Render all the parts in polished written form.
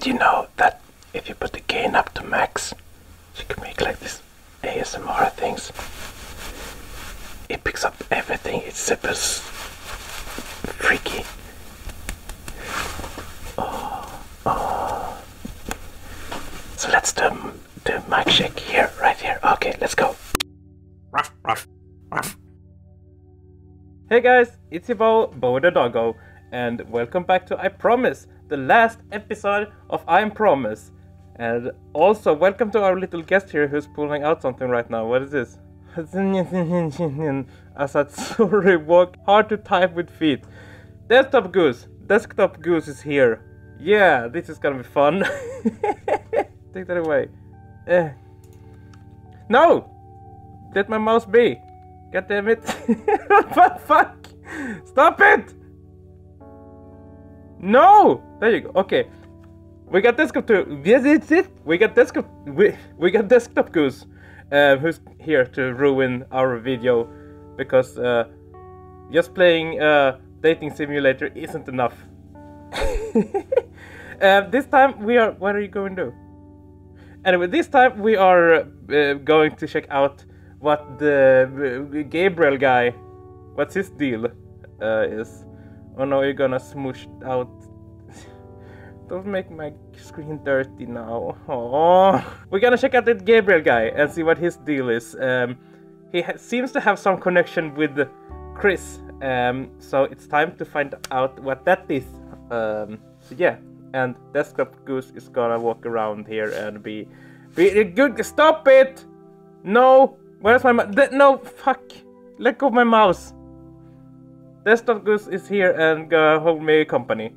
Did you know that if you put the gain up to max, you can make like this ASMR things? It picks up everything. It's super freaky. Oh. So let's do mic check here, right here. Okay, let's go. Ruff, ruff, ruff. Hey guys, it's your Bo the Doggo, and welcome back to I Promise, the last episode of I Promise. And also welcome to our little guest here who's pulling out something right now. What is this? Sorry, walk hard to type with feet. Desktop Goose is here. Yeah, this is gonna be fun. Take that away. No! Let my mouse be. God damn it. Fuck! Stop it! No! There you go. Okay. We got desktop too. Yes, it's it. We got desktop. We got desktop Goose, who's here to ruin our video because just playing dating simulator isn't enough. This time we are. What are you going to do? Anyway, this time we are going to check out what the Gabriel guy, what's his deal is. Oh no, you're gonna smoosh out. Don't make my screen dirty now. Oh, we're gonna check out the Gabriel guy and see what his deal is. He seems to have some connection with Chris, so it's time to find out what that is. So yeah, and Desktop Goose is gonna walk around here and be good. Stop it! No, where's my no? Fuck! Let go of my mouse. Desktop Goose is here and gonna hold me company.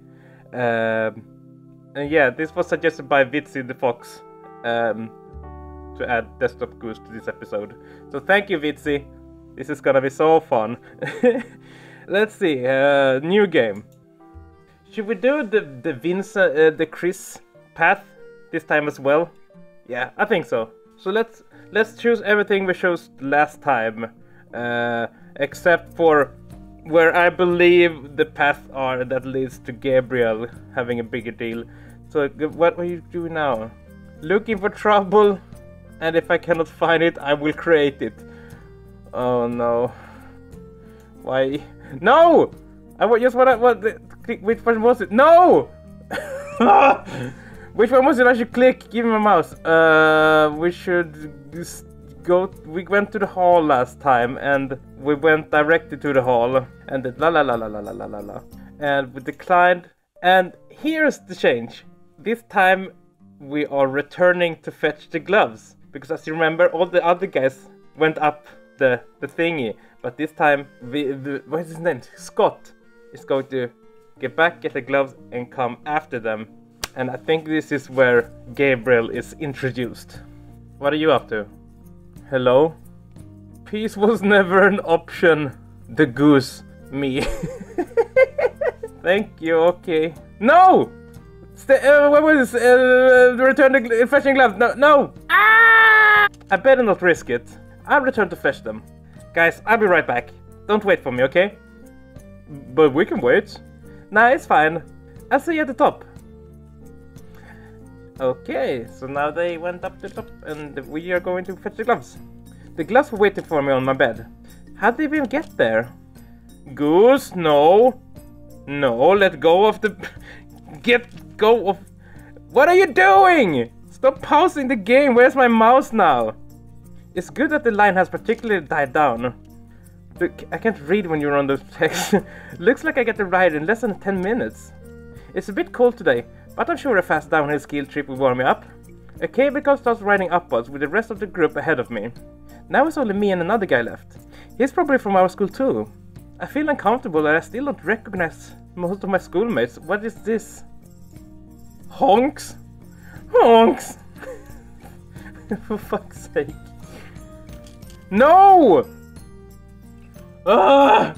And yeah, this was suggested by Vitsi The Fox to add Desktop Goose to this episode. So thank you, Vitsi. This is gonna be so fun. Let's see, new game. Should we do the Chris path this time as well? Yeah, I think so. So let's choose everything we chose last time, except for where I believe the paths are that leads to Gabriel having a bigger deal. So what are you doing now? Looking for trouble, and if I cannot find it, I will create it. Oh no! Why? No! I just want which one was it? No! Which one was it? I should click. Give me my mouse. We should just go. We went to the hall last time, and we went directly to the hall, and the la la la la la la la la la, and we declined. And here's the change. This time we are returning to fetch the gloves, because as you remember, all the other guys went up the thingy, but this time what is his name? Scott is going to get back, get the gloves, and come after them. And I think this is where Gabriel is introduced. What are you up to? Hello? Peace was never an option. The goose. Me. Thank you, okay. No! What was this? Return the fetching gloves. No! Ah! I better not risk it. I'll return to fetch them. Guys, I'll be right back. Don't wait for me, okay? But we can wait. Nah, it's fine. I'll see you at the top. Okay, so now they went up to the top and we are going to fetch the gloves. The gloves were waiting for me on my bed. How did they even get there? Goose, no. No, let go of the... Get go of... What are you doing? Stop pausing the game. Where's my mouse now? It's good that the line has particularly died down. Look, I can't read when you're on the text. Looks like I get the ride in less than 10 minutes. It's a bit cold today, but I'm sure a fast downhill skill trip will warm me up. A cable car starts riding upwards with the rest of the group ahead of me. Now it's only me and another guy left. He's probably from our school too. I feel uncomfortable that I still don't recognize most of my schoolmates. What is this? Honks? Honks! For fuck's sake. No! I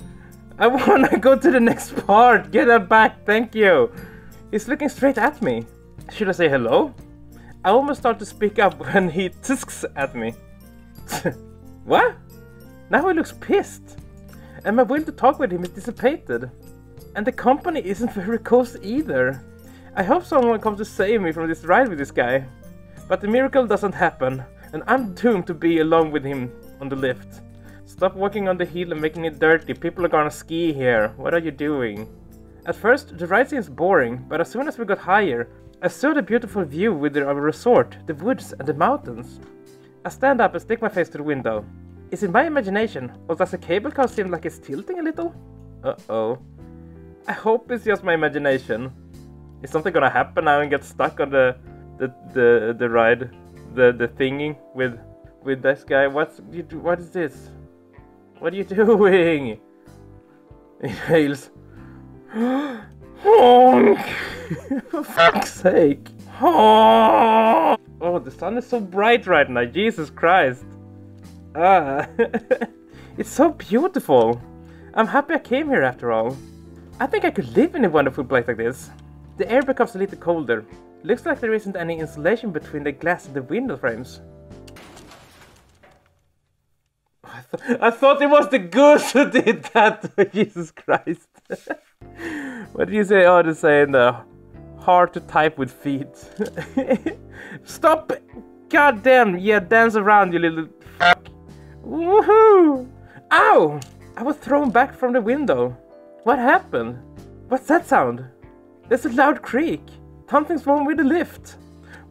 wanna go to the next part. Get that back, thank you. He's looking straight at me. Should I say hello? I almost start to speak up when he tisks at me. What? Now he looks pissed. And my will to talk with him is dissipated. And the company isn't very close either. I hope someone comes to save me from this ride with this guy. But the miracle doesn't happen, and I'm doomed to be alone with him on the lift. Stop walking on the hill and making it dirty. People are gonna ski here. What are you doing? At first, the ride seems boring, but as soon as we got higher, I saw the beautiful view with our resort, the woods and the mountains. I stand up and stick my face to the window. Is it my imagination, or does the cable car seem like it's tilting a little? Uh-oh. I hope it's just my imagination. Is something gonna happen now and get stuck on the ride? The thingy with this guy? What is this? What are you doing? It hails. Honk! For fuck's sake! Honk! Oh, the sun is so bright right now, Jesus Christ! Ah, it's so beautiful! I'm happy I came here after all. I think I could live in a wonderful place like this. The air becomes a little colder. Looks like there isn't any insulation between the glass and the window frames. I thought it was the goose who did that! Jesus Christ! What did you say? Oh, they're saying hard to type with feet. Stop! God damn! Yeah, dance around, you little fuck! Woohoo! Ow! I was thrown back from the window. What happened? What's that sound? There's a loud creak. Something's wrong with the lift.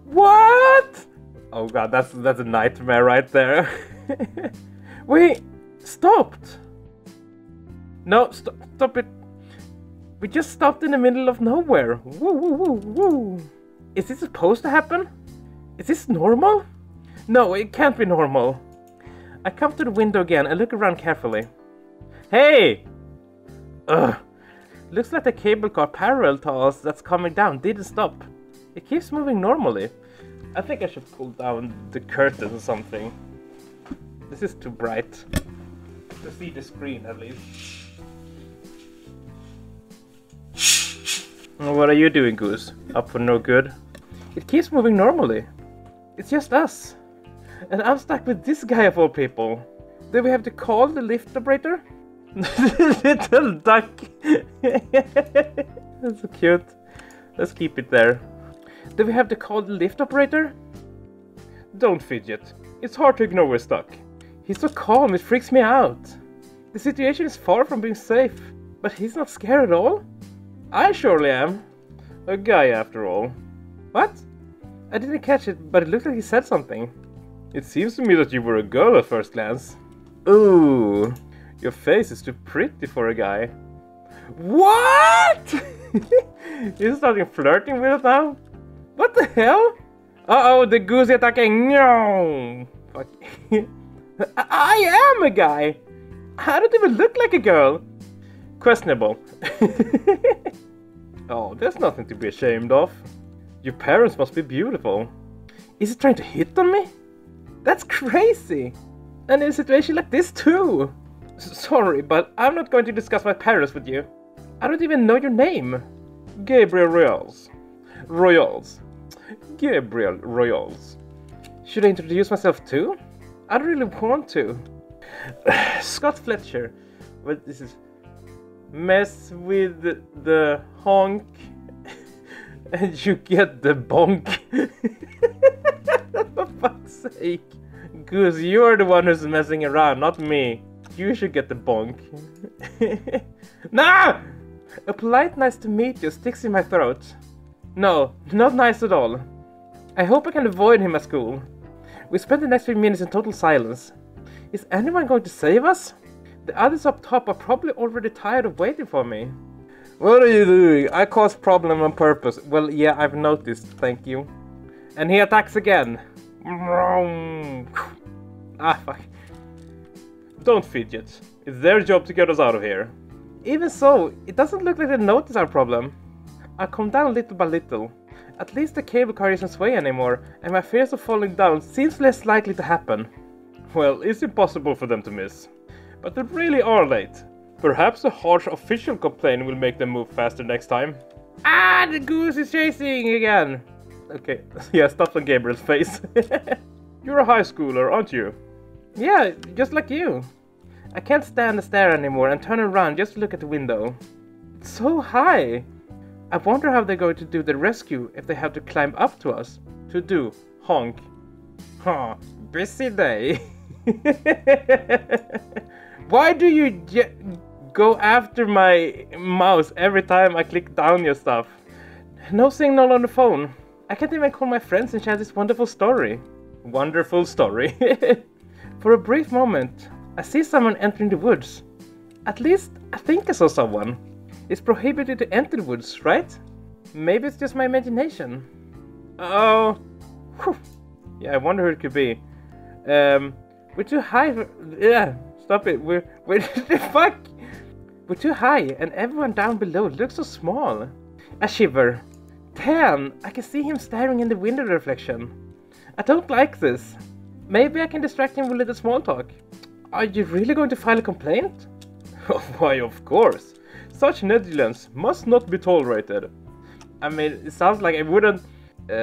What? Oh god, that's a nightmare right there. We stopped. No, stop it. We just stopped in the middle of nowhere. Woo, woo, woo, woo. Is this supposed to happen? Is this normal? No, it can't be normal. I come to the window again and look around carefully. Hey! Ugh. Looks like the cable car parallel to us that's coming down didn't stop. It keeps moving normally. I think I should pull down the curtain or something. This is too bright to see the screen at least. What are you doing, Goose? Up for no good? It keeps moving normally. It's just us. And I'm stuck with this guy of all people. Do we have to call the lift operator? Little duck. That's so cute. Let's keep it there. Do we have to call the lift operator? Don't fidget. It's hard to ignore we're stuck. He's so calm, it freaks me out. The situation is far from being safe, but he's not scared at all? I surely am. A guy after all. What? I didn't catch it, but it looked like he said something. It seems to me that you were a girl at first glance. Ooh, your face is too pretty for a guy. What? He's starting flirting with us now? What the hell? Uh-oh, the goose is attacking. No! Fuck. I am a guy! I don't even look like a girl! Questionable. Oh, there's nothing to be ashamed of. Your parents must be beautiful. Is he trying to hit on me? That's crazy! And in a situation like this too! Sorry, but I'm not going to discuss my parents with you. I don't even know your name. Gabriel Royals. Gabriel Royals. Should I introduce myself too? I don't really want to. Scott Fletcher. What this is? Mess with the honk and you get the bonk. For fuck's sake. Goose, you're the one who's messing around, not me. You should get the bonk. Nah! A polite nice to meet you sticks in my throat. No, not nice at all. I hope I can avoid him at school. We spent the next few minutes in total silence. Is anyone going to save us? The others up top are probably already tired of waiting for me. What are you doing? I caused problem on purpose. Well, yeah, I've noticed, thank you. And he attacks again. Ah, fuck. Don't fidget. It's their job to get us out of here. Even so, it doesn't look like they notice our problem. I calm down little by little. At least the cable car isn't sway anymore, and my fears of falling down seems less likely to happen. Well, it's impossible for them to miss. But they really are late. Perhaps a harsh official complaint will make them move faster next time. Ah, the goose is chasing again! Okay, yeah, stuff on Gabriel's face. You're a high schooler, aren't you? Yeah, just like you. I can't stand the stare anymore and turn around just to look at the window. It's so high. I wonder how they're going to do the rescue if they have to climb up to us. To do. Honk. Huh. Busy day. Why do you go after my mouse every time I click down your stuff? No signal on the phone. I can't even call my friends and share this wonderful story. Wonderful story. For a brief moment, I see someone entering the woods. At least, I think I saw someone. It's prohibited to enter the woods, right? Maybe it's just my imagination. Oh. Whew. Yeah, I wonder who it could be. We're too high for... Yeah, stop it. We're the fuck? We're too high, and everyone down below looks so small. I shiver. Damn, I can see him staring in the window reflection. I don't like this. Maybe I can distract him with a little small talk. Are you really going to file a complaint? Why, of course. Such negligence must not be tolerated. I mean, it sounds like it wouldn't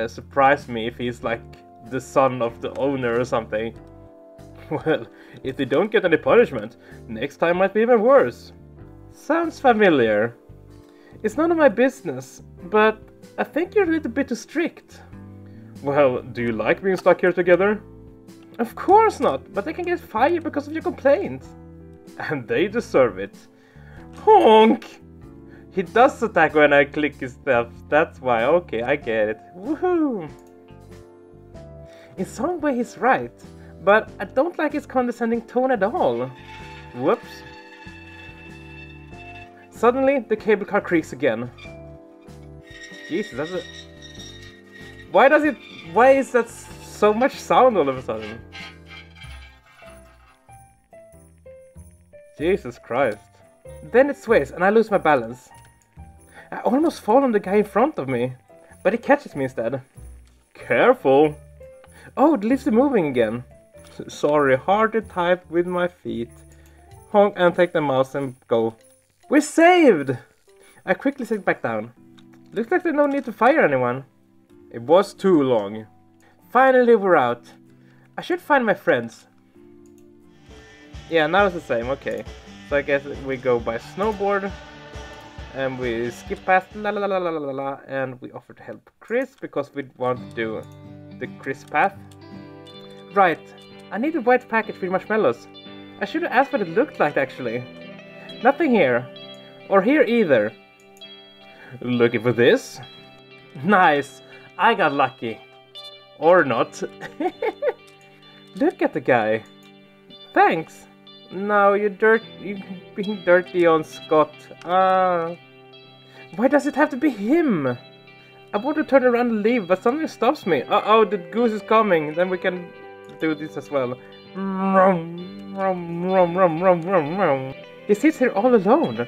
surprise me if he's like the son of the owner or something. Well, if they don't get any punishment, next time might be even worse. Sounds familiar. It's none of my business, but I think you're a little bit too strict. Well, do you like being stuck here together? Of course not, but they can get fired because of your complaint. And they deserve it. Honk! He does attack when I click his stuff, that's why, okay, I get it. Woohoo! In some way he's right, but I don't like his condescending tone at all. Whoops. Suddenly, the cable car creaks again. Jesus, that's a... Why is that so much sound all of a sudden? Jesus Christ. Then it sways and I lose my balance. I almost fall on the guy in front of me, but he catches me instead. Careful! Oh, the leaves are moving again. Sorry, hard to type with my feet. Honk and take the mouse and go. We're saved! I quickly sit back down. Looks like there's no need to fire anyone. It was too long. Finally we're out. I should find my friends. Yeah, now it's the same, okay. So I guess we go by snowboard. And we skip past la la la la la la la, and we offer to help Chris because we want to do the Chris path. Right, I need a white package with marshmallows. I should have asked what it looked like actually. Nothing here. Or here either. Looking for this? Nice, I got lucky. Or not. Look at the guy. Thanks. No, you're being dirty on Scott. Why does it have to be him? I want to turn around and leave, but something stops me. Uh-oh, the goose is coming. Then we can do this as well. He sits here all alone.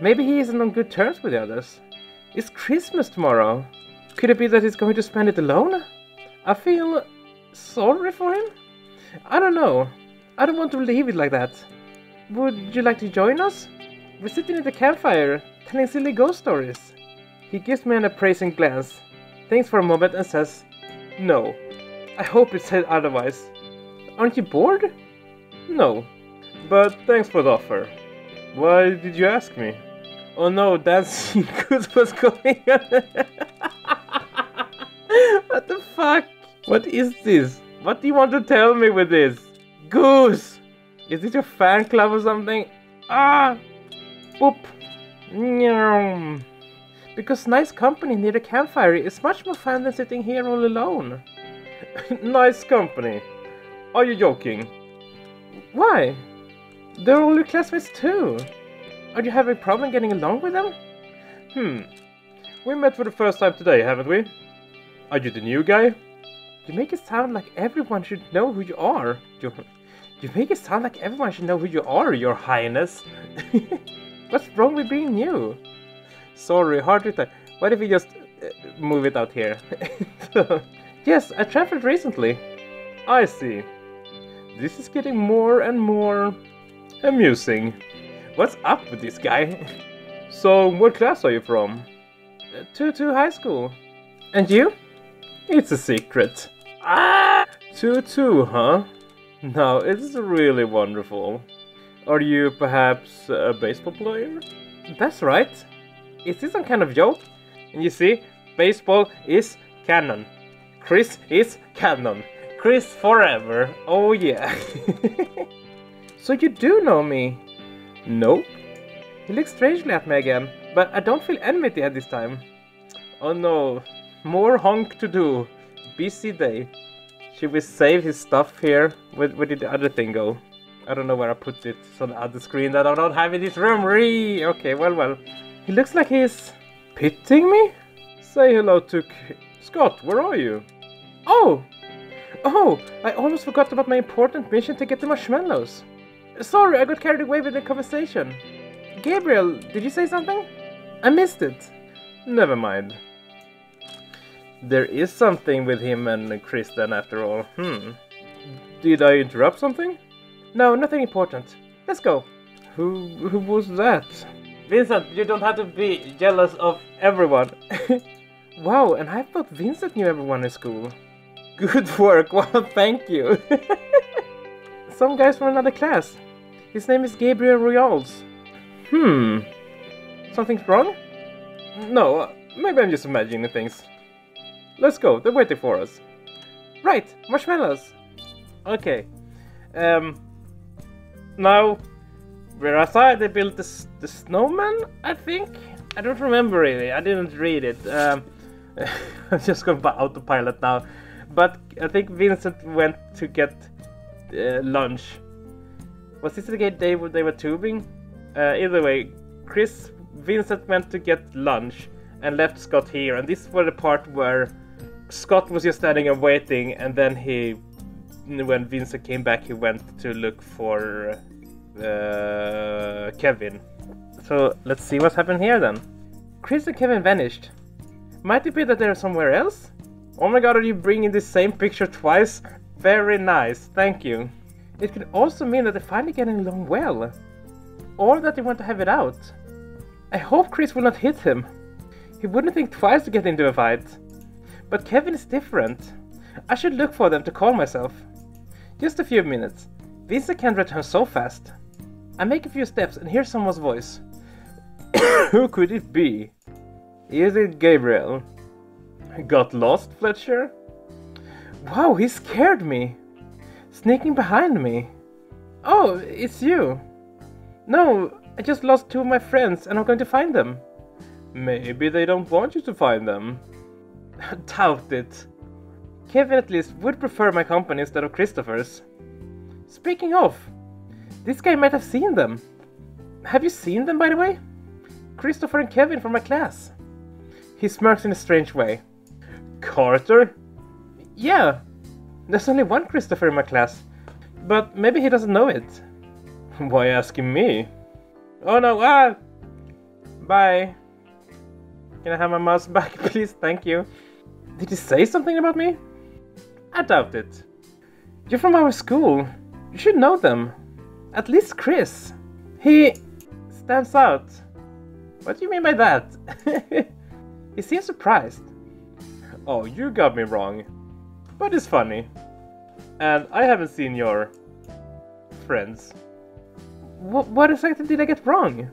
Maybe he isn't on good terms with the others. It's Christmas tomorrow. Could it be that he's going to spend it alone? I feel sorry for him. I don't know. I don't want to leave it like that. Would you like to join us? We're sitting at the campfire, telling silly ghost stories. He gives me an appraising glance, thinks for a moment and says, no. I hope it said otherwise. Aren't you bored? No. But thanks for the offer. Why did you ask me? Oh no, dancing Goose was going on. What the fuck? What is this? What do you want to tell me with this? Goose! Is it your fan club or something? Ah! Boop! Nyam. Because nice company near the campfire is much more fun than sitting here all alone. Nice company? Are you joking? Why? They're all your classmates too. Are you having a problem getting along with them? We met for the first time today, haven't we? Are you the new guy? You make it sound like everyone should know who you are. You make it sound like everyone should know who you are, your highness. What's wrong with being new? Sorry, hard to type. What if we just move it out here? Yes, I traveled recently. I see. This is getting more and more amusing. What's up with this guy? So, what class are you from? 2-2 high school. And you? It's a secret. Ah! 2-2, huh? Now, it's really wonderful. Are you perhaps a baseball player? That's right. Is this some kind of joke? And you see, baseball is canon. Chris is canon. Chris forever. Oh yeah. So you do know me? Nope. He looks strangely at me again, but I don't feel enmity at this time. Oh no, more honk to do. Busy day. Should we save his stuff here? Where did the other thing go? I don't know where I put it. It's on the other screen that I don't have in this room. Okay, well. He looks like he's pitying me? Say hello to Scott, where are you? Oh, I almost forgot about my important mission to get the marshmallows. Sorry, I got carried away with the conversation. Gabriel, did you say something? I missed it. Never mind. There is something with him and Chris then after all. Did I interrupt something? No, nothing important. Let's go. Who was that? Vincent, you don't have to be jealous of everyone. Wow, and I thought Vincent knew everyone in school. Good work, wow, thank you. Some guys from another class. His name is Gabriel Royals. Something's wrong? No, maybe I'm just imagining things. Let's go, they're waiting for us. Right, marshmallows. Okay. Now, we're outside, they built the snowman, I think? I don't remember really, I didn't read it. I'm just going by autopilot now. But I think Vincent went to get lunch. Was this the day where they were tubing? Either way, Vincent went to get lunch and left Scott here. And this was the part where Scott was just standing and waiting, and then when Vincent came back, he went to look for Kevin. So let's see what's happened here then. Chris and Kevin vanished. Might it be that they're somewhere else? Oh my god, are you bringing the same picture twice? Very nice, thank you. It could also mean that they're finally getting along well. Or that they want to have it out. I hope Chris will not hit him. He wouldn't think twice to get into a fight. But Kevin is different. I should look for them to call myself. Just a few minutes. Vincent can't return so fast. I make a few steps and hear someone's voice. Who could it be? Is it Gabriel? Got lost, Fletcher? Wow, he scared me. Sneaking behind me. Oh, it's you. No, I just lost two of my friends and I'm going to find them. Maybe they don't want you to find them. Doubt it. Kevin at least would prefer my company instead of Christopher's. Speaking of, this guy might have seen them. Have you seen them, by the way? Christopher and Kevin from my class. He smirks in a strange way. Carter? Yeah, there's only one Christopher in my class, but maybe he doesn't know it. Why asking me? Oh no, bye. Can I have my mouse back, please? Thank you. Did he say something about me? I doubt it. You're from our school. You should know them. At least Chris. He stands out. What do you mean by that? He seems surprised. Oh, you got me wrong. But it's funny. And I haven't seen your friends. What exactly did I get wrong?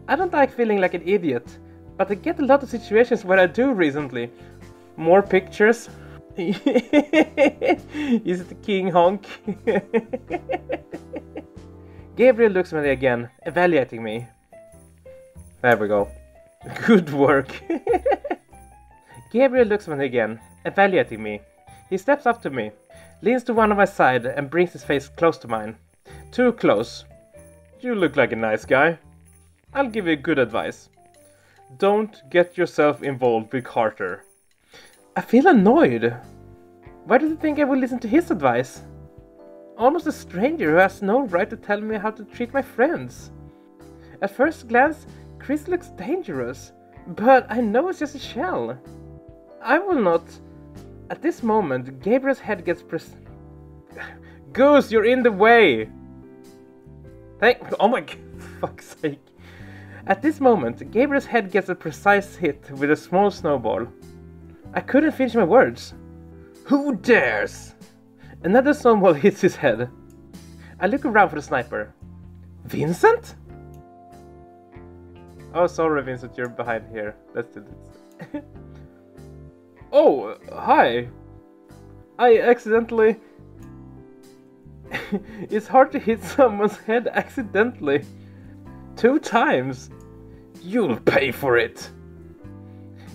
I don't like feeling like an idiot, but I get a lot of situations where I do recently. More pictures. Is it the King Honk? Gabriel looks at me again, evaluating me. There we go. Good work. Gabriel looks at me again, evaluating me. He steps up to me, leans to one of my side and brings his face close to mine. Too close. You look like a nice guy. I'll give you good advice. Don't get yourself involved with Carter. I feel annoyed. Why do you think I would listen to his advice? Almost a stranger who has no right to tell me how to treat my friends. At first glance, Chris looks dangerous, but I know it's just a shell. I will not... At this moment, Gabriel's head gets Goose, you're in the way! Oh my fuck's sake. At this moment, Gabriel's head gets a precise hit with a small snowball. I couldn't finish my words. Who dares? Another snowball hits his head. I look around for the sniper. Vincent? Oh, sorry, Vincent, you're behind here. Let's do this. Oh, hi. I accidentally... It's hard to hit someone's head accidentally. 2 times. You'll pay for it.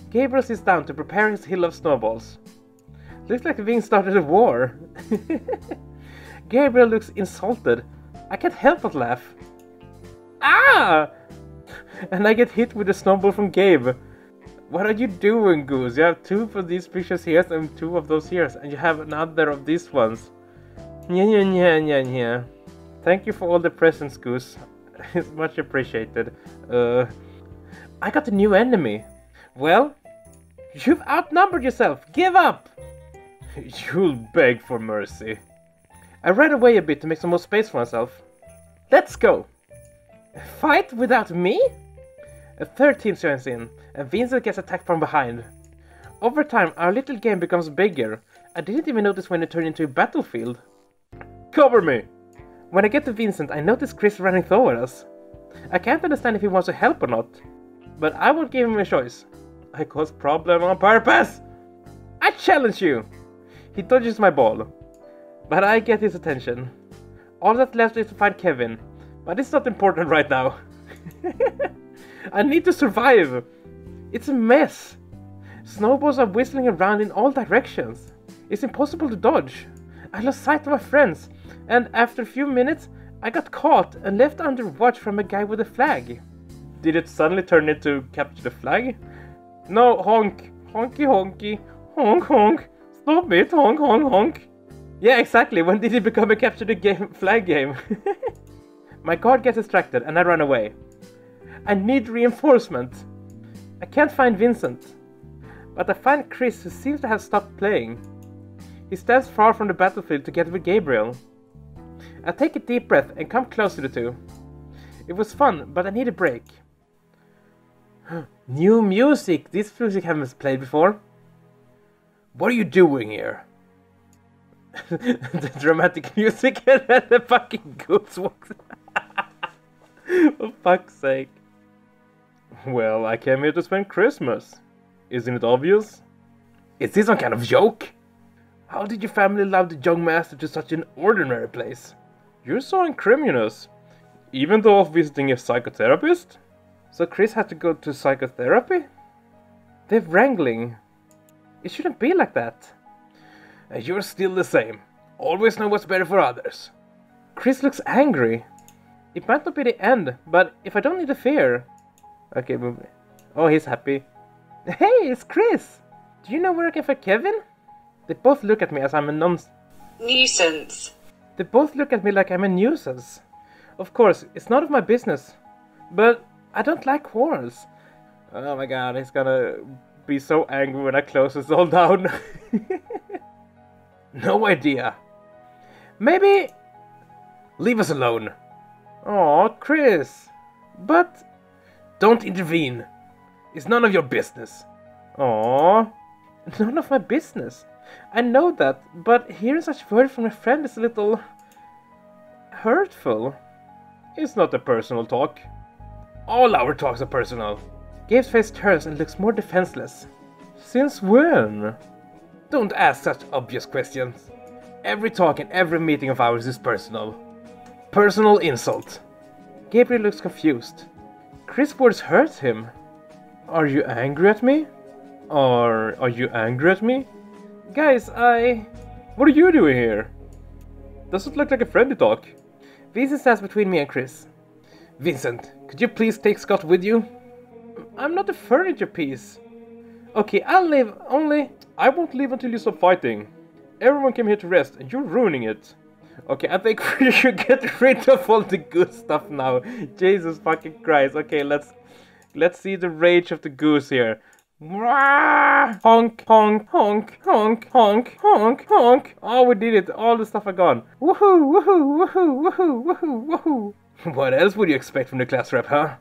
Gabriel sits down to prepare his hill of snowballs. Looks like Vin started a war. Gabriel looks insulted. I can't help but laugh. Ah! And I get hit with a snowball from Gabe. What are you doing, Goose? You have 2 of these precious hairs and 2 of those hairs, and you have another of these ones. Yeah. Thank you for all the presents, Goose. It's much appreciated. I got a new enemy. Well, you've outnumbered yourself. Give up! You'll beg for mercy. I ran away a bit to make some more space for myself. Let's go! Fight without me? A 3rd team joins in, and Vincent gets attacked from behind. Over time, our little game becomes bigger. I didn't even notice when it turned into a battlefield. Cover me! When I get to Vincent, I notice Chris running toward us. I can't understand if he wants to help or not, but I won't give him a choice. I cause problem on purpose! I challenge you! He dodges my ball, but I get his attention. All that's left is to find Kevin, but it's not important right now. I need to survive! It's a mess! Snowballs are whistling around in all directions. It's impossible to dodge. I lost sight of my friends, and after a few minutes, I got caught and left under watch from a guy with a flag. Did it suddenly turn into capture the flag? No, honk, honky honky, honk honk, stop it, honk honk honk. Yeah, exactly, when did it become a capture the game flag game? My guard gets distracted and I run away. I need reinforcement. I can't find Vincent, but I find Chris, who seems to have stopped playing. He stands far from the battlefield together with Gabriel. I take a deep breath and come close to the 2. It was fun, but I need a break. New music! This music I haven't played before. What are you doing here? The dramatic music and then the fucking Goose walks. For fuck's sake. Well, I came here to spend Christmas. Isn't it obvious? Is this some kind of joke? How did your family allow the young master to such an ordinary place? You're so incriminous. Even though visiting a psychotherapist? So Chris had to go to psychotherapy? They're wrangling. It shouldn't be like that. And you're still the same. Always know what's better for others. Chris looks angry. It might not be the end, but if I don't interfere... Okay, move. Oh, he's happy. Hey, it's Chris! Do you know where I can find Kevin? They both look at me as I'm a nuisance. They both look at me like I'm a nuisance. Of course, it's none of my business. But I don't like quarrels. Oh my god, he's gonna be so angry when I close this all down. No idea. Maybe... leave us alone. Aw, Chris. But... don't intervene. It's none of your business. Aw. None of my business. I know that, but hearing such words from a friend is a little... hurtful. It's not a personal talk. All our talks are personal. Gabe's face turns and looks more defenseless. Since when? Don't ask such obvious questions. Every talk and every meeting of ours is personal. Personal insult. Gabriel looks confused. Chris' words hurt him. Are you angry at me? Or are you angry at me? Guys, what are you doing here? Doesn't look like a friendly talk. Vincent stands between me and Chris. Vincent, could you please take Scott with you? I'm not a furniture piece. Okay, I'll leave, only... I won't leave until you stop fighting. Everyone came here to rest, and you're ruining it. Okay, I think we should get rid of all the good stuff now. Jesus fucking Christ. Okay, let's see the rage of the Goose here. Honk, honk, honk, honk, honk, honk, honk. Oh, we did it. All the stuff are gone. Woohoo, woohoo, woohoo, woohoo, woohoo, woohoo. What else would you expect from the class rep, huh?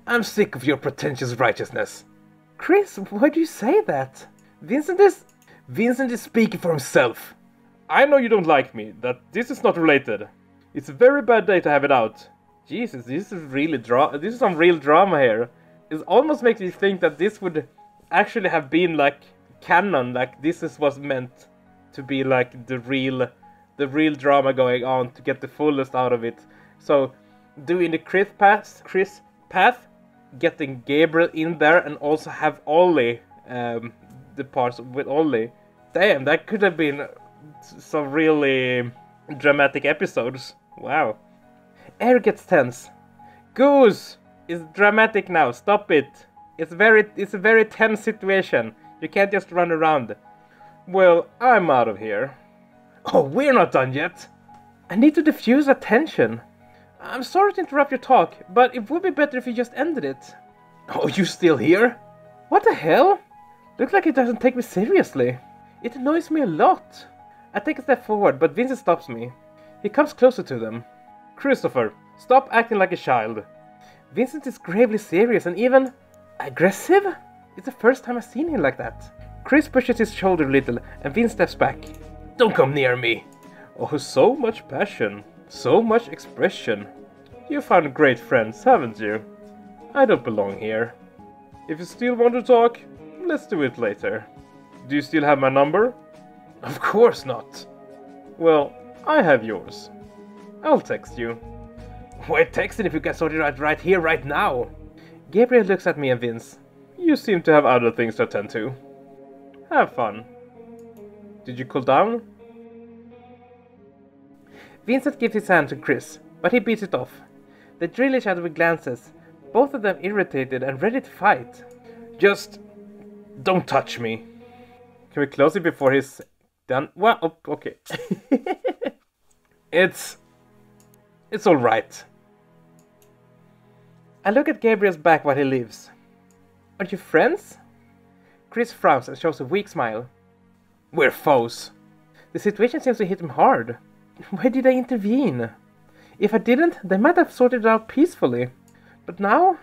I'm sick of your pretentious righteousness. Chris, why do you say that? Vincent is speaking for himself. I know you don't like me, that this is not related. It's a very bad day to have it out. Jesus, this is really this is some real drama here. It almost makes me think that this would actually have been like canon, like this is what's meant to be like the real drama going on to get the fullest out of it. So doing the Chris path, getting Gabriel in there and also have Ollie, the parts with Ollie. Damn, that could have been some really dramatic episodes. Wow. Air gets tense. Goose! It's dramatic now, stop it. It's a very tense situation. You can't just run around. Well, I'm out of here. Oh, we're not done yet. I need to diffuse that tension. I'm sorry to interrupt your talk, but it would be better if you just ended it. Oh, you still here? What the hell? Looks like it doesn't take me seriously. It annoys me a lot. I take a step forward, but Vincent stops me. He comes closer to them. Christopher, stop acting like a child. Vincent is gravely serious and even aggressive? It's the first time I've seen him like that. Chris pushes his shoulder a little and Vince steps back. Don't come near me. Oh, so much passion. So much expression. You found great friends, haven't you? I don't belong here. If you still want to talk, let's do it later. Do you still have my number? Of course not. Well, I have yours. I'll text you. Why text it if you can sort it out right here, right now? Gabriel looks at me and Vince. You seem to have other things to attend to. Have fun. Did you cool down? Vincent gives his hand to Chris, but he beats it off. They drill each other with glances, both of them irritated and ready to fight. Just don't touch me. Can we close it before he's done? Well, oh, okay. It's alright. I look at Gabriel's back while he leaves. Are you friends? Chris frowns and shows a weak smile. We're foes. The situation seems to hit him hard. Why did I intervene? If I didn't, they might have sorted it out peacefully. But now?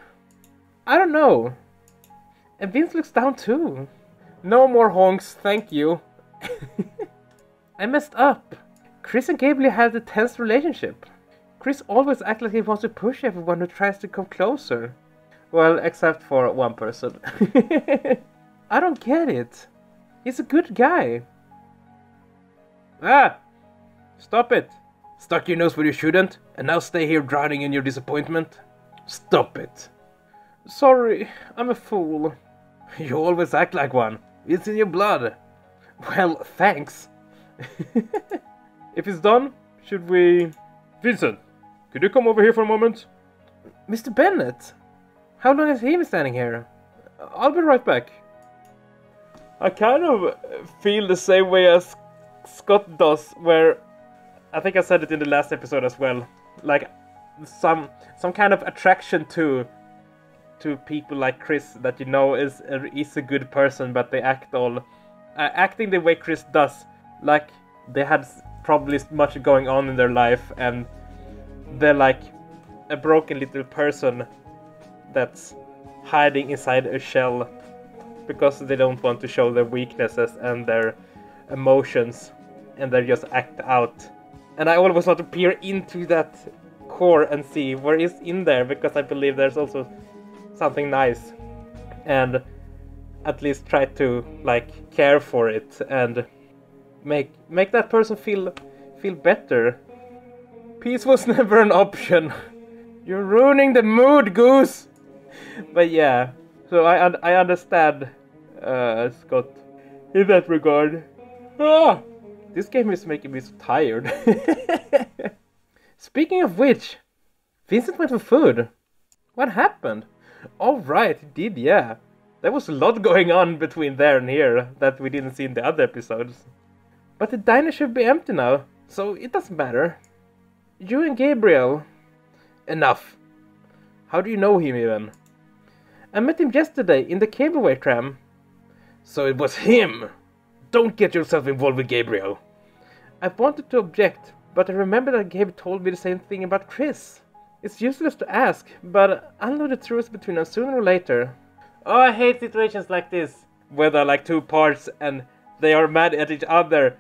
I don't know. And Vince looks down too. No more honks, thank you. I messed up. Chris and Gabriel had a tense relationship. Chris always acts like he wants to push everyone who tries to come closer. Well, except for one person. I don't get it. He's a good guy. Ah! Stop it. Stuck your nose where you shouldn't, and now stay here drowning in your disappointment? Stop it. Sorry, I'm a fool. You always act like one. It's in your blood. Well, thanks. If it's done, should we... Vincent, could you come over here for a moment? Mr. Bennett? How long has he been standing here? I'll be right back. I kind of feel the same way as Scott does, where... I think I said it in the last episode as well. Like, some kind of attraction to people like Chris that you know is a good person, but they act all... acting the way Chris does. Like, they had probably much going on in their life, and they're like a broken little person that's hiding inside a shell because they don't want to show their weaknesses and their emotions, and they just act out. And I always want to peer into that core and see what is in there, because I believe there's also something nice, and at least try to like care for it and make that person feel better. Peace was never an option. You're ruining the mood, Goose. But yeah, so I understand Scott in that regard. Ah! This game is making me so tired. Speaking of which, Vincent went for food. What happened? Oh right, he did, yeah. There was a lot going on between there and here that we didn't see in the other episodes. But the diner should be empty now, so it doesn't matter. You and Gabriel... Enough. How do you know him even? I met him yesterday in the cableway tram. So it was him! Don't get yourself involved with Gabriel. I wanted to object, but I remember that Gabe told me the same thing about Chris. It's useless to ask, but I'll know the truth between us sooner or later. Oh, I hate situations like this, where there are like two parts and they are mad at each other,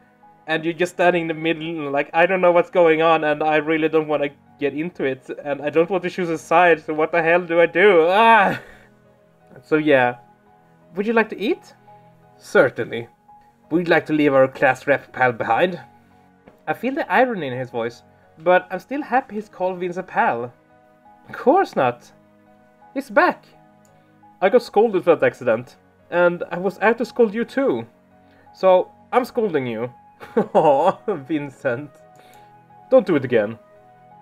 and you're just standing in the middle, like, I don't know what's going on, and I really don't want to get into it, and I don't want to choose a side, so what the hell do I do? Ah! So yeah, Would you like to eat? Certainly. We'd like to leave our class rep pal behind. I feel the irony in his voice, but I'm still happy he's called Vince a pal. Of course not. He's back. I got scolded for that accident, and I was out to scold you too. So, I'm scolding you. Aw, Vincent. Don't do it again.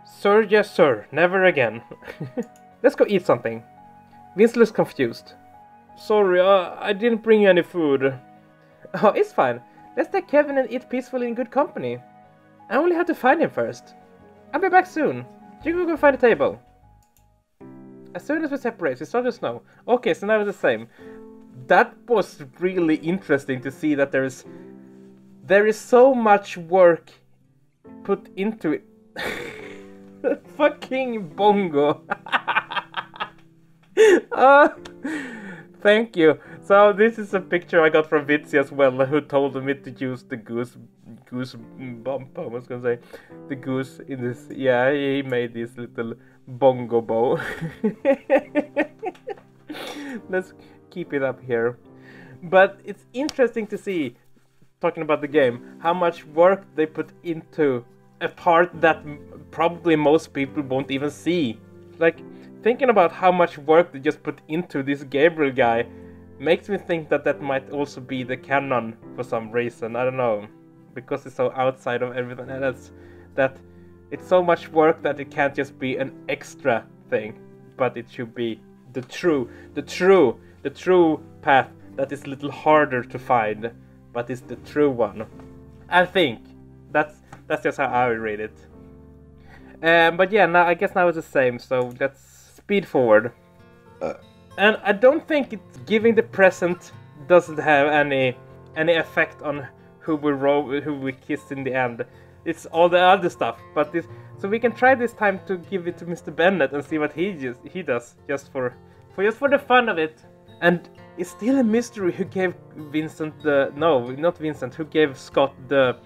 Sir, yes sir, never again. Let's go eat something. Vince looks confused. Sorry, I didn't bring you any food. Oh, it's fine. Let's take Kevin and eat peacefully in good company. I only have to find him first. I'll be back soon. You go find a table. As soon as we separate, it started to snow. Okay, so now it's the same. That was really interesting to see that there is so much work put into it. Fucking bongo. Thank you. So this is a picture I got from Vitsi as well, who told me to use the goose bump. I was gonna say the goose in this. Yeah, he made this little bongo bow. Let's keep it up here. But it's interesting to see, talking about the game, how much work they put into a part that probably most people won't even see. Like, thinking about how much work they just put into this Gabriel guy makes me think that that might also be the canon for some reason. I don't know, because it's so outside of everything else, that it's so much work that it can't just be an extra thing, but it should be the true path that is a little harder to find, but it's the true one. I think that's just how I read it. But yeah, now I guess now it's the same, so let's speed forward. And I don't think giving the present doesn't have any effect on who we kiss in the end. It's all the other stuff, but so we can try this time to give it to Mr. Bennett and see what he does, just for the fun of it. And it's still a mystery who gave Vincent who gave Scott the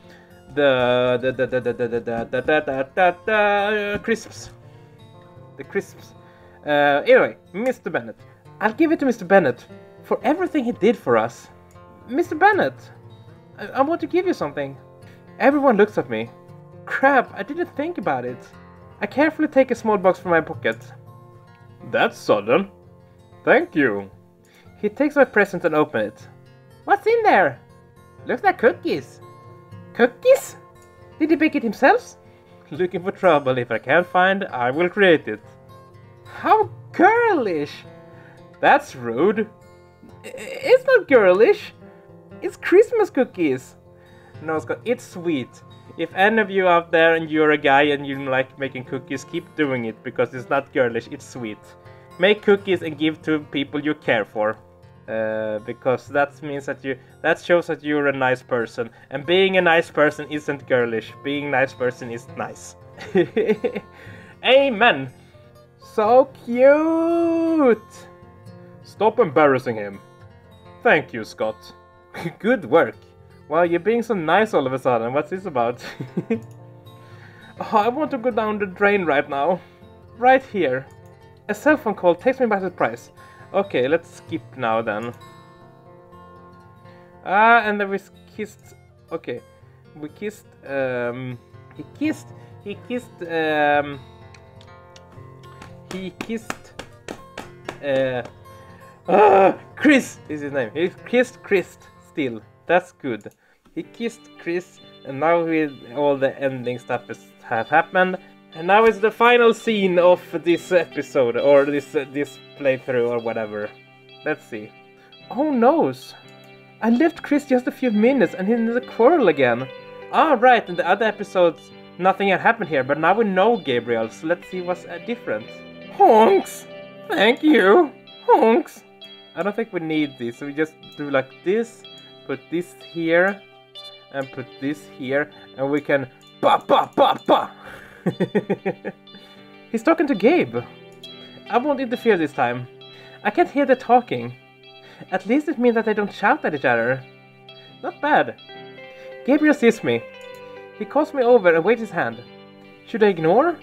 crisps. The crisps. Anyway, Mr. Bennett. I'll give it to Mr. Bennett for everything he did for us. Mr. Bennett, I want to give you something. Everyone looks at me. Crap, I didn't think about it. I carefully take a small box from my pocket. That's sudden. Thank you. He takes my present and opens it. What's in there? Looks like cookies. Cookies? Did he bake it himself? Looking for trouble. If I can't find, I will create it. How girlish! That's rude. It's not girlish. It's Christmas cookies. No, Scott, it's sweet. If any of you out there and you're a guy and you like making cookies, keep doing it, because it's not girlish, it's sweet. Make cookies and give to people you care for. Because that shows that you're a nice person. And being a nice person isn't girlish. Being a nice person is nice. Amen! So cute! Stop embarrassing him. Thank you, Scott. Good work. Wow, you're being so nice all of a sudden. What's this about? Oh, I want to go down the drain right now. Right here. A cell phone call takes me by surprise. Okay, let's skip now then. And then we kissed. Okay, we kissed. He kissed. Chris is his name. He kissed Chris still. That's good. He kissed Chris, and now all the ending stuff have happened. And now it's the final scene of this episode, or this playthrough, or whatever. Let's see. Oh no! I left Chris just a few minutes, and he's in the quarrel again. Ah, right. In the other episodes, nothing had happened here, but now we know Gabriel, so let's see what's different. Honks! Thank you! Honks! I don't think we need this, so we just do like this, put this here, and put this here, and we can pa. He's talking to Gabe. I won't interfere this time. I can't hear the talking. At least it means that they don't shout at each other. Not bad. Gabriel sees me. He calls me over and waves his hand. Should I ignore?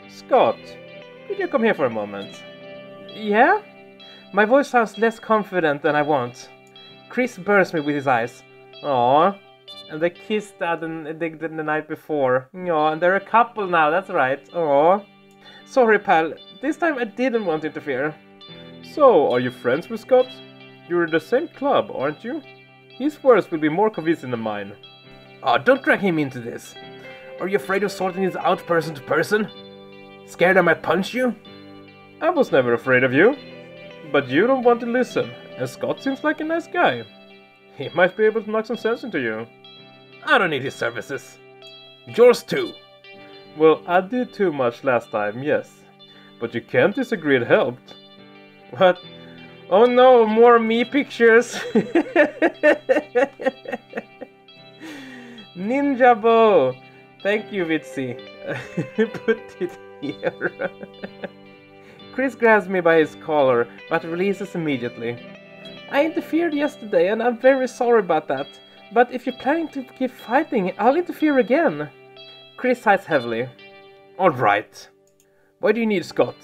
Scott, could you come here for a moment? Yeah? My voice sounds less confident than I want. Chris bursts me with his eyes. Aww. And they kissed the night before. Aww, and they're a couple now, that's right. Aww. Sorry, pal. This time I didn't want to interfere. So, are you friends with Scott? You're in the same club, aren't you? His words will be more convincing than mine. Oh, don't drag him into this. Are you afraid of sorting this out person to person? Scared I might punch you? I was never afraid of you. But you don't want to listen, and Scott seems like a nice guy. He might be able to knock some sense into you. I don't need his services. Yours too. Well, I did too much last time, yes. But you can't disagree it helped. What? Oh no, more me pictures! Ninja bow! Thank you, Vitsi. Put it here. Chris grabs me by his collar, but releases immediately. I interfered yesterday and I'm very sorry about that. But if you're planning to keep fighting, I'll interfere again. Chris sighs heavily. Alright. Why do you need Scott?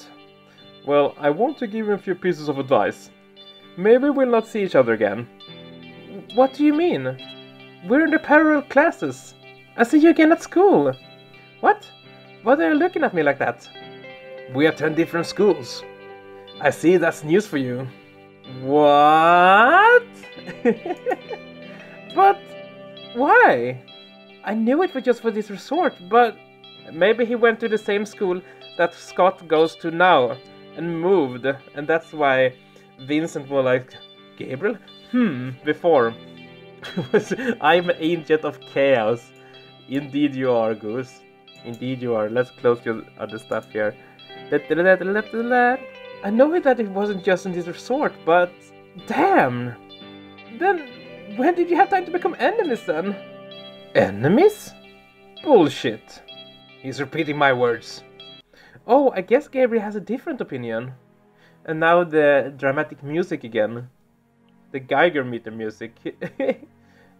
Well, I want to give him a few pieces of advice. Maybe we'll not see each other again. What do you mean? We're in the parallel classes. I'll see you again at school. What? Why are you looking at me like that? We attend different schools. I see that's news for you. What? But why? I knew it was just for this resort, but maybe he went to the same school that Scott goes to now and moved, and that's why Vincent was like, Gabriel? Before. I'm an agent of chaos. Indeed you are, Goose. Indeed you are. Let's close your other stuff here. I know that it wasn't just in this resort, but damn! Then when did you have time to become enemies then? Enemies? Bullshit. He's repeating my words. Oh, I guess Gabriel has a different opinion. And now the dramatic music again. The Geiger meter music.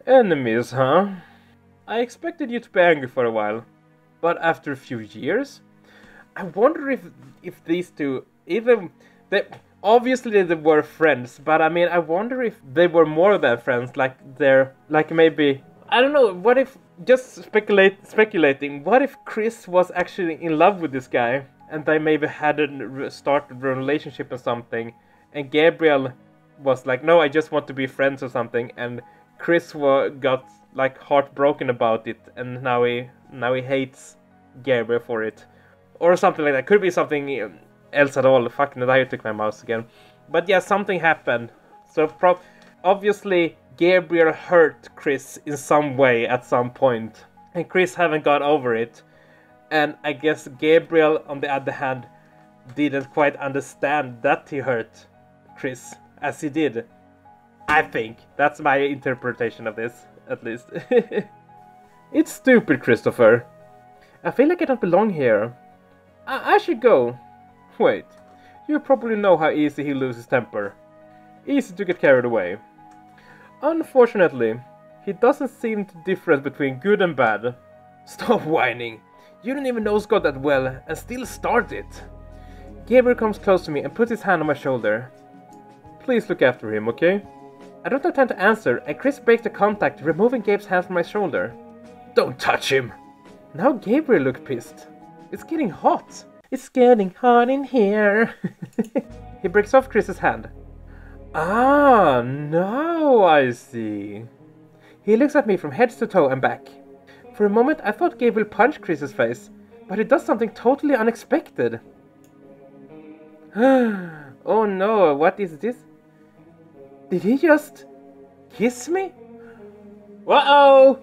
Enemies, huh? I expected you to be angry for a while. But after a few years? I wonder if these two, even obviously they were friends, but I mean I wonder if they were more than friends, like maybe, I don't know, what if, just speculating, what if Chris was actually in love with this guy and they maybe hadn't started a relationship or something, and Gabriel was like, no, I just want to be friends or something, and Chris got like heartbroken about it, and now he hates Gabriel for it. Or something like that. Could be something else at all. Fucking I took my mouse again. But yeah, something happened. So obviously Gabriel hurt Chris in some way at some point. And Chris haven't got over it. And I guess Gabriel, on the other hand, didn't quite understand that he hurt Chris as he did. I think. That's my interpretation of this, at least. It's stupid, Christopher. I feel like I don't belong here. I should go. Wait, you probably know how easy he loses temper. Easy to get carried away. Unfortunately, he doesn't seem to difference between good and bad. Stop whining. You don't even know Scott that well and still start it. Gabriel comes close to me and puts his hand on my shoulder. Please look after him, okay? I don't have time to answer, and Chris breaks the contact, removing Gabe's hand from my shoulder. Don't touch him! Now Gabriel looked pissed. It's getting hot. It's getting hot in here. He breaks off Chris's hand. Ah, now I see. He looks at me from head to toe and back. For a moment I thought Gabriel punched Chris's face, but he does something totally unexpected. Oh no, what is this? Did he just kiss me? Uh-oh!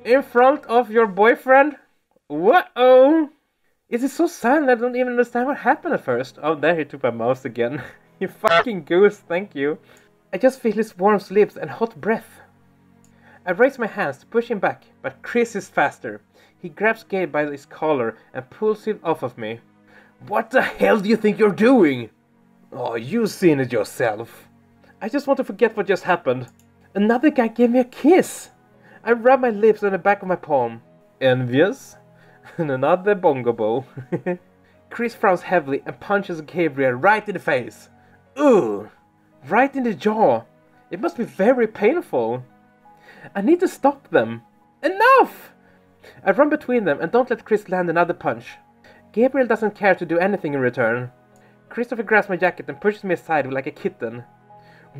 In front of your boyfriend? Uh-oh! Is it so silent I don't even understand what happened at first? Oh, there he took my mouse again. You fucking goose, thank you. I just feel his warm lips and hot breath. I raise my hands to push him back, but Chris is faster. He grabs Gabe by his collar and pulls him off of me. What the hell do you think you're doing? Oh, you've seen it yourself. I just want to forget what just happened. Another guy gave me a kiss. I rub my lips on the back of my palm. Envious? And another bongo bow. Chris frowns heavily and punches Gabriel right in the face. Ugh! Right in the jaw! It must be very painful. I need to stop them. Enough! I run between them and don't let Chris land another punch. Gabriel doesn't care to do anything in return. Christopher grabs my jacket and pushes me aside like a kitten.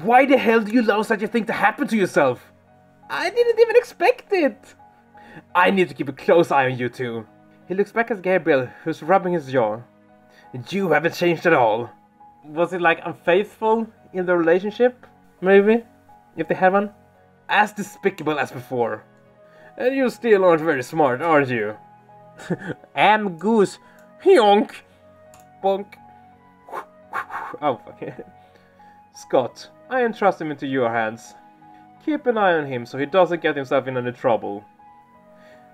Why the hell do you allow such a thing to happen to yourself? I didn't even expect it! I need to keep a close eye on you two. He looks back at Gabriel, who's rubbing his jaw. You haven't changed at all. Was it like unfaithful in the relationship? Maybe? If they had one? As despicable as before. And you still aren't very smart, aren't you? I'm Goose. Yonk! Bonk. Oh, fuck. Scott, I entrust him into your hands. Keep an eye on him so he doesn't get himself in any trouble.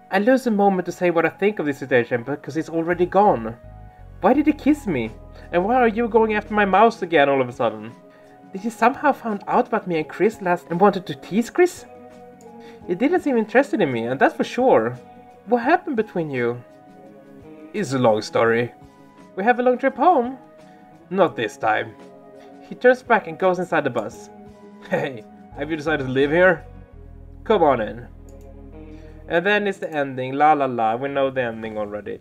I lose a moment to say what I think of this situation because he's already gone. Why did he kiss me? And why are you going after my mouse again all of a sudden? Did he somehow found out about me and Chris last and wanted to tease Chris? He didn't seem interested in me, and that's for sure. What happened between you? It's a long story. We have a long trip home? Not this time. He turns back and goes inside the bus. Hey, have you decided to live here? Come on in. And then it's the ending. La la la, we know the ending already.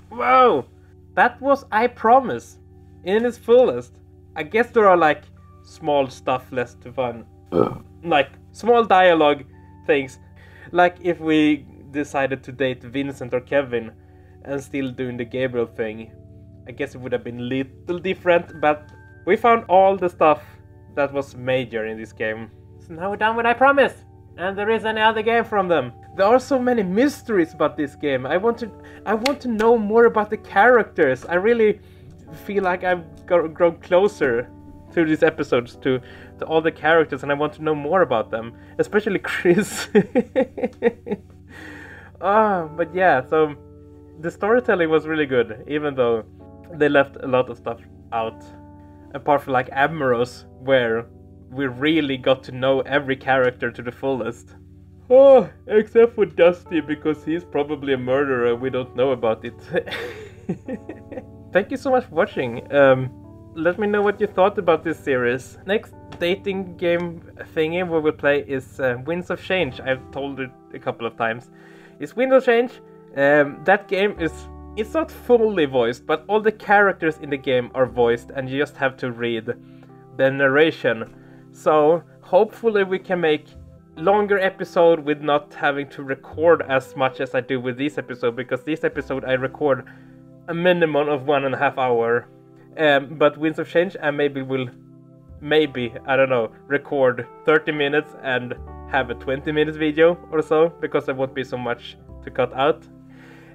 Whoa! That was I Promise. In its fullest. I guess there are like small stuff less to fun. Like small dialogue things. Like if we decided to date Vincent or Kevin and still doing the Gabriel thing. I guess it would have been a little different, but we found all the stuff that was major in this game. So now we're done with I Promise! And there is any other game from them. There are so many mysteries about this game. I want to know more about the characters. I really feel like I've grown closer through these episodes to all the characters, and I want to know more about them. Especially Chris. But yeah, so the storytelling was really good, even though they left a lot of stuff out. Apart from like Amorous, where we really got to know every character to the fullest. Oh, except for Dusty, because he's probably a murderer, we don't know about it. Thank you so much for watching. Let me know what you thought about this series. Next dating game thingy we will play is Winds of Change. I've told it a couple of times. It's Winds of Change. That game it's not fully voiced, but all the characters in the game are voiced, and you just have to read the narration. So hopefully we can make longer episode with not having to record as much as I do with this episode, because this episode I record a minimum of 1.5 hours. But Winds of Change I will I don't know, record 30 minutes and have a 20-minute video or so, because there won't be so much to cut out.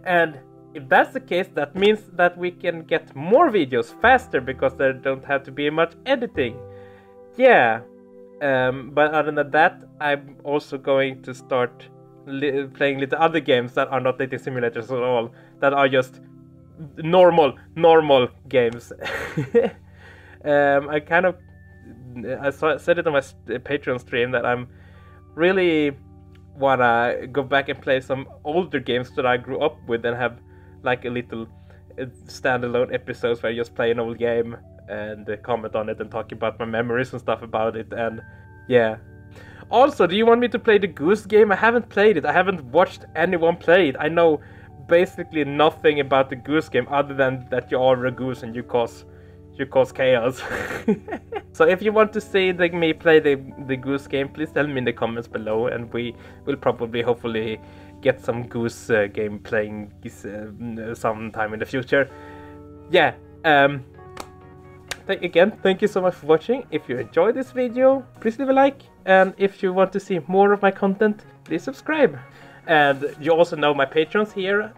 And if that's the case, that means that we can get more videos faster, because there don't have to be much editing. Yeah. But other than that, I'm also going to start playing little other games that are not dating simulators at all, that are just normal games. I said it on my Patreon stream that I'm really wanna go back and play some older games that I grew up with and have like a little standalone episodes where I just play an old game and comment on it and talk about my memories and stuff about it. And yeah. Also, do you want me to play the Goose game? I haven't played it. I haven't watched anyone play it. I know basically nothing about the Goose game other than that you are a goose and you cause chaos. So if you want to see me play the Goose game, please tell me in the comments below, and we will probably hopefully get some Goose game playing sometime in the future. Yeah. Again, thank you so much for watching. If you enjoyed this video, please leave a like, and if you want to see more of my content, please subscribe. And you also know my patrons here.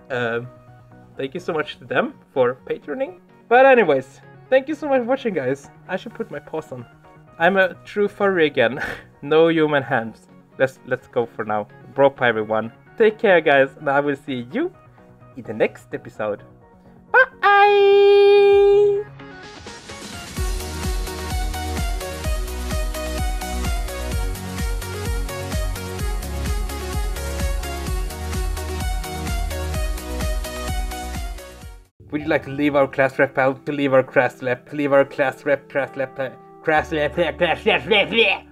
Thank you so much to them for patroning. But anyways, thank you so much for watching, guys. I should put my paws on. I'm a true furry again. No human hands. Let's go for now. Broke by everyone. Take care, guys, and I will see you in the next episode. Bye! Would you like to leave our class rep out? To leave our class rep, leave our class rep, class rep, class rep, class rep.